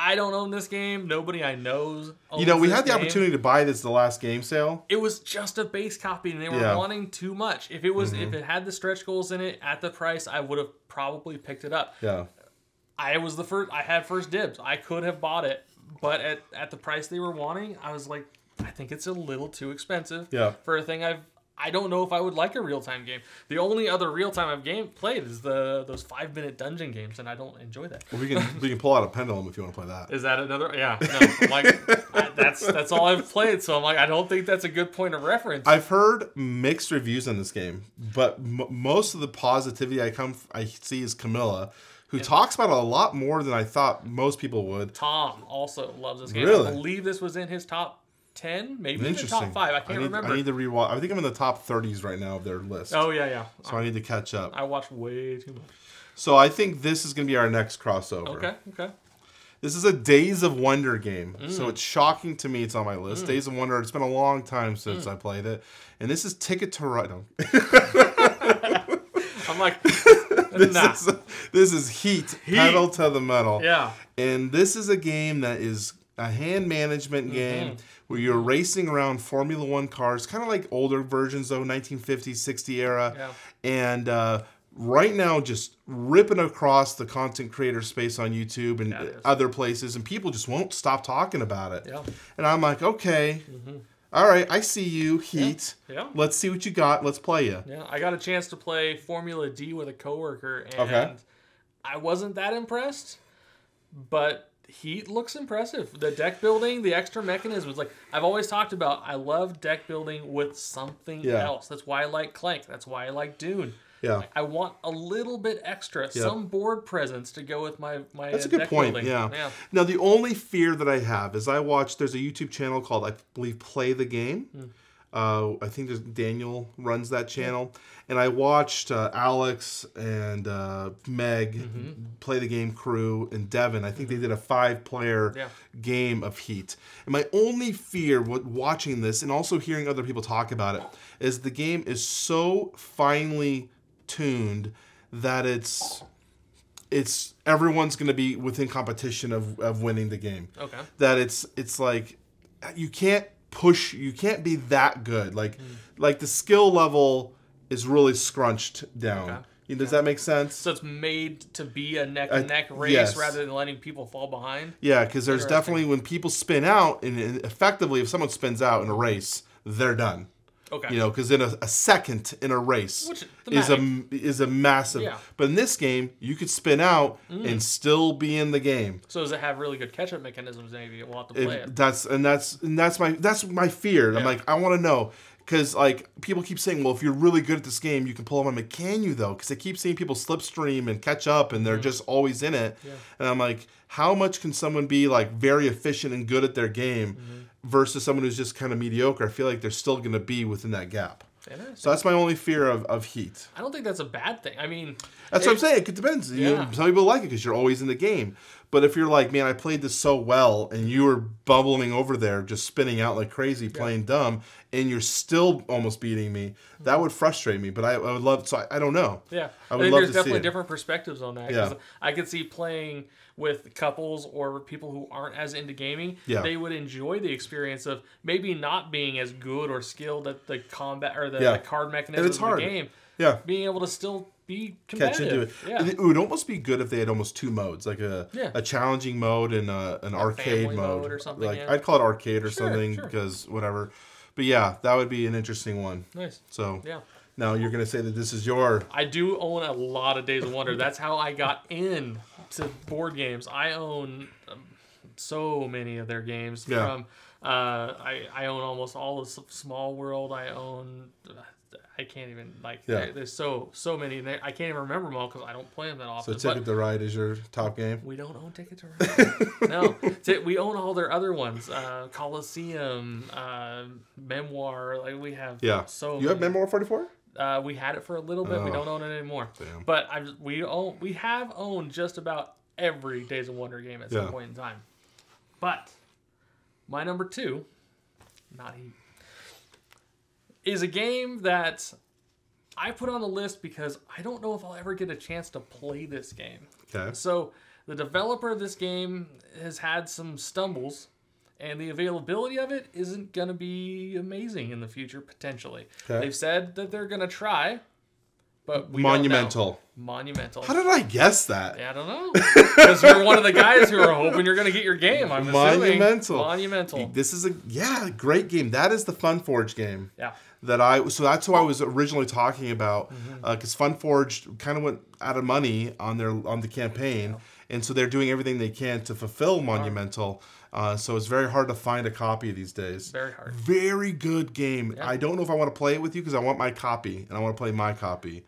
I don't own this game. Nobody I know owns we had the game. opportunity to buy this the last game sale. It was just a base copy, and they were wanting too much. If it was, if it had the stretch goals in it at the price, I would have probably picked it up. Yeah. I was the first. I had first dibs. I could have bought it, but at the price they were wanting, I was like, I think it's a little too expensive. Yeah. For a thing I don't know if I would like a real-time game. The only other real-time I've played is those 5-minute dungeon games, and I don't enjoy that. Well, we can pull out a Pendulum if you want to play that. Is that another? Yeah. No, I'm like, that's all I've played, so I'm like, I don't think that's a good point of reference. I've heard mixed reviews on this game, but most of the positivity I see is Camilla, who talks about it a lot more than I thought most people would. Tom also loves this game. Really? I believe this was in his top 10, maybe even top 5. I can't remember. I need to rewatch. I think I'm in the top 30s right now of their list. Oh, yeah. So I need to catch up. I watched way too much. So I think this is going to be our next crossover. Okay. This is a Days of Wonder game. So it's shocking to me it's on my list. Days of Wonder, it's been a long time since I played it. And this is Ticket to Ride. No. I'm like, this is Heat, pedal to the metal. Yeah. And this is a game that is a hand management game where you're racing around Formula One cars, kind of like older versions though, 1950s, 60 era. Yeah. And right now just ripping across the content creator space on YouTube and other places, and people just won't stop talking about it. Yeah. And I'm like, okay, all right, I see you, Heat. Yeah. Let's see what you got. Let's play you. Yeah, I got a chance to play Formula D with a coworker, and I wasn't that impressed, but Heat looks impressive. The deck building, the extra mechanisms, like I've always talked about, I love deck building with something else. That's why I like Clank. That's why I like Dune. Yeah. I want a little bit extra, some board presence to go with my That's a good deck point, building. yeah. Now, the only fear that I have is there's a YouTube channel called, I believe, Play the Game. I think Daniel runs that channel. And I watched Alex and Meg, Play the Game crew, and Devin. I think they did a 5-player game of Heat. And my only fear with watching this and also hearing other people talk about it is the game is so finely tuned that it's everyone's going to be within competition of winning the game. Okay. That it's like you can't be that good. Like the skill level is really scrunched down. Okay. Does that make sense? So it's made to be a neck-and-neck race yes. rather than letting people fall behind? Yeah, because there's definitely, when people spin out, and effectively if someone spins out in a race, they're done. Okay. Because in a second in a race is a massive. Yeah. But in this game, you could spin out and still be in the game. So does it have really good catch-up mechanisms? Maybe we'll have to play it. That's my fear. Yeah. I'm like, I want to know. Because, like, people keep saying, well, if you're really good at this game, you can pull them. I'm like, can you, though? Because I keep seeing people slipstream and catch up, and they're just always in it. Yeah. And I'm like, how much can someone be, like, very efficient and good at their game versus someone who's just kind of mediocre? I feel like they're still going to be within that gap. So that's my only fear of Heat. I don't think that's a bad thing. I mean... That's what I'm saying. It depends. Yeah. Some people like it because you're always in the game. But if you're like, man, I played this so well, and you were bubbling over there, just spinning out like crazy, playing dumb, and you're still almost beating me, that would frustrate me. But I would love... So I don't know. Yeah. I would think love there's to definitely see different perspectives on that. Yeah. I could see playing with couples or people who aren't as into gaming. Yeah. They would enjoy the experience of maybe not being as good or skilled at the combat or the card mechanisms of the game. Yeah. Being able to still be competitive. Catch into it. Yeah. It would almost be good if they had almost two modes, like a challenging mode and an arcade mode or something. Like I'd call it arcade or something because whatever. But yeah, that would be an interesting one. Nice. So yeah. Now you're gonna say that this is your... I do own a lot of Days of Wonder. That's how I got in to board games. I own so many of their games. Yeah. From I own almost all of Small World. I own... I can't even, like, there's so many. I can't even remember them all because I don't play them that often. So Ticket to Ride is your top game? We don't own Ticket to Ride. No. We own all their other ones. Coliseum, Memoir. Like, we have so many. You have Memoir 44? We had it for a little bit. We don't own it anymore. Damn. But we have owned just about every Days of Wonder game at some point in time. But my number 2, not Heat, is a game that I put on the list because I don't know if I'll ever get a chance to play this game. Okay. So the developer of this game has had some stumbles, and the availability of it isn't going to be amazing in the future, potentially. Okay. They've said that they're going to try, but we Monumental. don't know. Monumental. How did I guess that? Yeah, I don't know. Because you're one of the guys who are hoping you're going to get your game, I'm assuming. Monumental. This is a great game. That is the FunForge game. Yeah. So that's who I was originally talking about, because FunForge kind of went out of money on the campaign, and so they're doing everything they can to fulfill Monumental. So it's very hard to find a copy these days. Very hard. Very good game. Yeah. I don't know if I want to play it with you because I want my copy and I want to play my copy.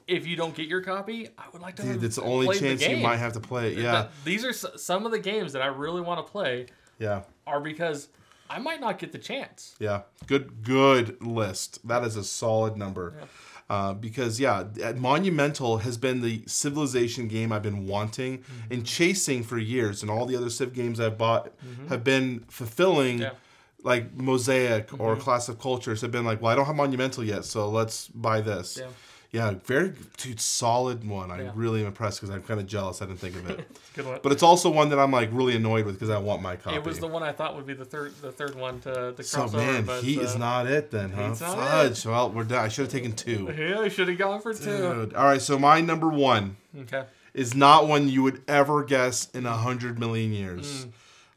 If you don't get your copy, I would like to. Dude, it's the only chance you might have to play it. Yeah. These are some of the games that I really want to play. Yeah. Are because I might not get the chance. Yeah. Good list. That is a solid number. Yeah. Because, Monumental has been the Civilization game I've been wanting and chasing for years. And all the other Civ games I've bought have been fulfilling, like Mosaic or Class of Cultures have been like, well, I don't have Monumental yet, so let's buy this. Yeah. Yeah, very solid one. I really am impressed because I'm kind of jealous I didn't think of it. Good one. But it's also one that I'm like really annoyed with because I want my copy. It was the one I thought would be the third one to cross over. So man, Heat is not it then, huh? Fudge. Well, we're done. I should have taken 2. Yeah, I should have gone for 2. Dude. All right, so my number 1 is not one you would ever guess in 100 million years.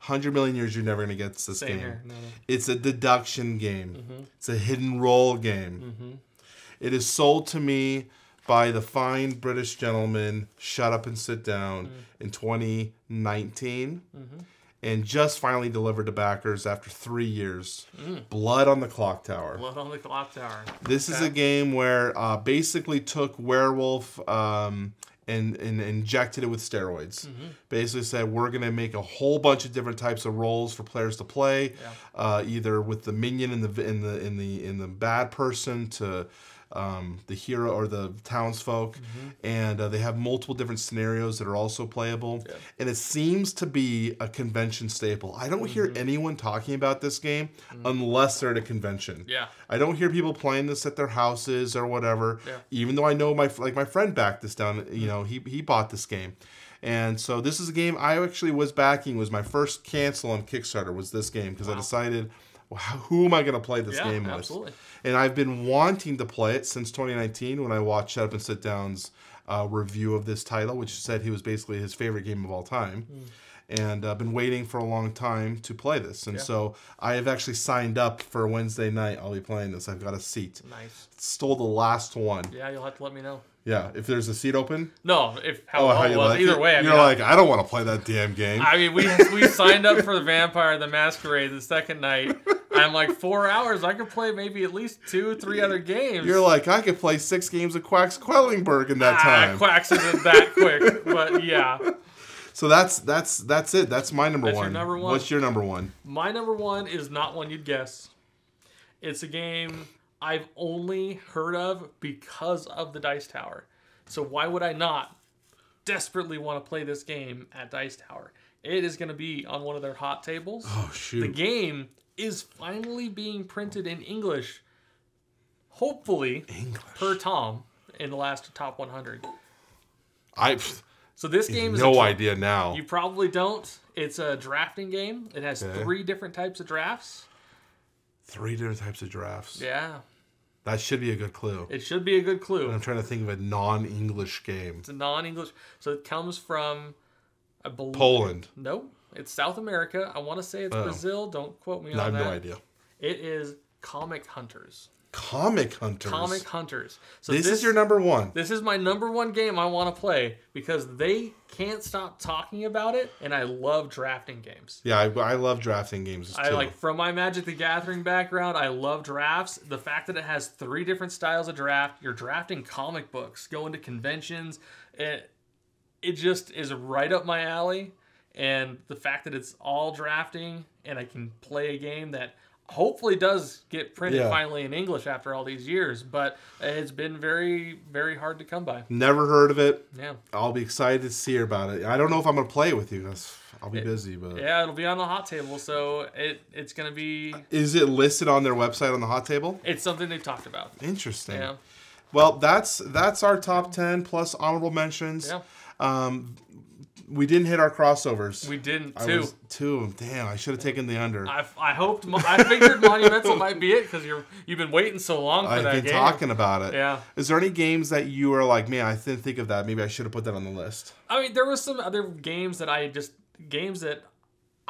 100 million years, you're never going to get this game. Here. No. It's a deduction game. It's a hidden roll game. It is sold to me by the fine British gentleman, Shut Up and Sit Down, in 2019, and just finally delivered to backers after 3 years. Blood on the Clock Tower. Blood on the Clock Tower. This is a game where basically took Werewolf and injected it with steroids. Basically said we're going to make a whole bunch of different types of roles for players to play, either with the minion in the bad person to the hero or the townsfolk, and they have multiple different scenarios that are also playable. And it seems to be a convention staple. I don't hear anyone talking about this game unless they're at a convention. I don't hear people playing this at their houses or whatever. Even though I know my friend backed this down. You know, he bought this game. And so this is a game I actually was backing. Was my first cancel on Kickstarter was this game because I decided, who am I going to play this game with? Absolutely. And I've been wanting to play it since 2019 when I watched Shut Up and Sit Down's review of this title, which said he was basically his favorite game of all time. And I've been waiting for a long time to play this. And so I have actually signed up for Wednesday night. I'll be playing this. I've got a seat. Nice. Stole the last one. Yeah, you'll have to let me know. Yeah, if there's a seat open. No, how you well, like either it? way. You're like, I don't want to play that damn game. I mean, we signed up for the Vampire the Masquerade the second night. I'm like 4 hours. I could play maybe at least 2, 3 other games. You're like, I could play 6 games of Quacks Quellingberg in that time. Quacks isn't that quick, but yeah. So that's it. That's my number one. Your number one. What's your number one? My number one is not one you'd guess. It's a game I've only heard of because of the Dice Tower. So why would I not desperately want to play this game at Dice Tower? It is going to be on one of their hot tables. Oh, shoot. The game is finally being printed in English, hopefully, per Tom, in the last top 100. So this game is no idea now. You probably don't. It's a drafting game. It has 3 different types of drafts. 3 different types of drafts. Yeah. That should be a good clue. It should be a good clue. I'm trying to think of a non-English game. It's a non-English. So it comes from, I believe, Poland. Nope. It's South America. I want to say it's Brazil. Don't quote me on that. I have no idea. It is Comic Hunters. Comic Hunters. Comic Hunters. So this is your number one. This is my number one game I want to play because they can't stop talking about it, and I love drafting games. Yeah, I love drafting games too. From my Magic the Gathering background, I love drafts. The fact that it has 3 different styles of draft, you're drafting comic books, going to conventions, it just is right up my alley. And the fact that it's all drafting and I can play a game that hopefully does get printed finally in English after all these years, but it's been very, very hard to come by. Never heard of it. Yeah. I'll be excited to see about it. I don't know if I'm going to play it with you because I'll be busy. But yeah, it'll be on the hot table, so it's going to be... Is it listed on their website on the hot table? It's something they've talked about. Interesting. Yeah. Well, that's our top 10 plus honorable mentions. Yeah. We didn't hit our crossovers. We didn't. 2. Damn, I should have taken the under. I figured Monumental might be it because you've been waiting so long for that game. I've been talking about it. Yeah. Is there any games that you were like, man, I didn't think of that. Maybe I should have put that on the list. I mean, there was some other games that I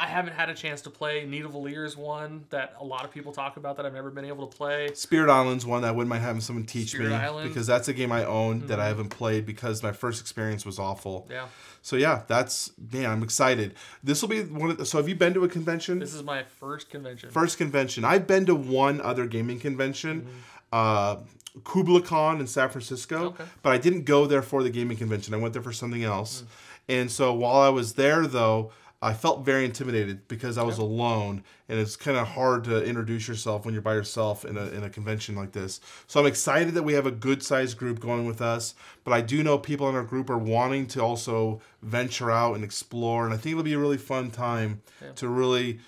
haven't had a chance to play. Need of Valir is one that a lot of people talk about that I've never been able to play. Spirit Island's one that I wouldn't mind having someone teach Spirit me Island. Because that's a game I own that I haven't played because my first experience was awful. Yeah. So yeah, I'm excited. This will be so have you been to a convention? This is my first convention. First convention. I've been to one other gaming convention, Kubla Khan in San Francisco, but I didn't go there for the gaming convention. I went there for something else. And so while I was there though, I felt very intimidated because I was alone, and it's kind of hard to introduce yourself when you're by yourself in a convention like this. So I'm excited that we have a good-sized group going with us, but I do know people in our group are wanting to also venture out and explore, and I think it'll be a really fun time to really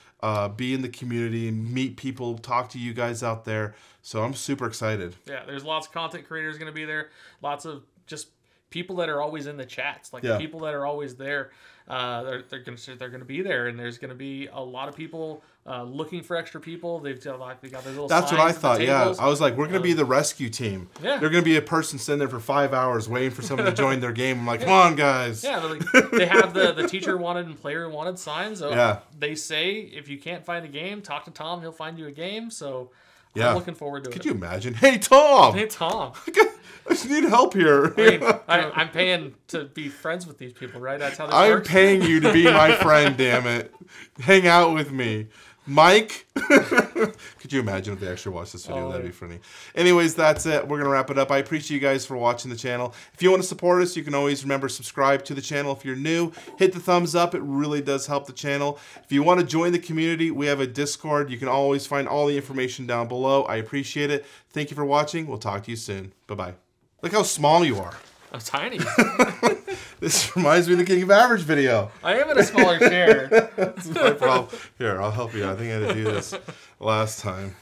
be in the community and meet people, talk to you guys out there. So I'm super excited. Yeah, there's lots of content creators going to be there, lots of just people that are always in the chats, people that are always there. They're going to be there, and there's going to be a lot of people looking for extra people. They got their little. That's what I thought. Yeah, I was like, we're going to be the rescue team. Yeah, they're going to be a person sitting there for 5 hours waiting for someone to join their game. I'm like, come on, guys. Yeah, they have the teacher wanted and player wanted signs. So they say if you can't find a game, talk to Tom. He'll find you a game. So. Yeah. I'm looking forward to it. Could you imagine? Hey, Tom! Hey, Tom. I just need help here. I mean, I'm paying to be friends with these people, right? That's how this works. I'm paying you to be my friend, damn it. Hang out with me. Mike? Could you imagine if they actually watched this video? That'd be funny. Anyways, that's it. We're going to wrap it up. I appreciate you guys for watching the channel. If you want to support us, you can always remember subscribe to the channel. If you're new, hit the thumbs up. It really does help the channel. If you want to join the community, we have a Discord. You can always find all the information down below. I appreciate it. Thank you for watching. We'll talk to you soon. Bye-bye. Look how small you are. I'm tiny. This reminds me of the King of Average video. I am in a smaller chair. That's my problem. Here, I'll help you. I think I had to do this last time.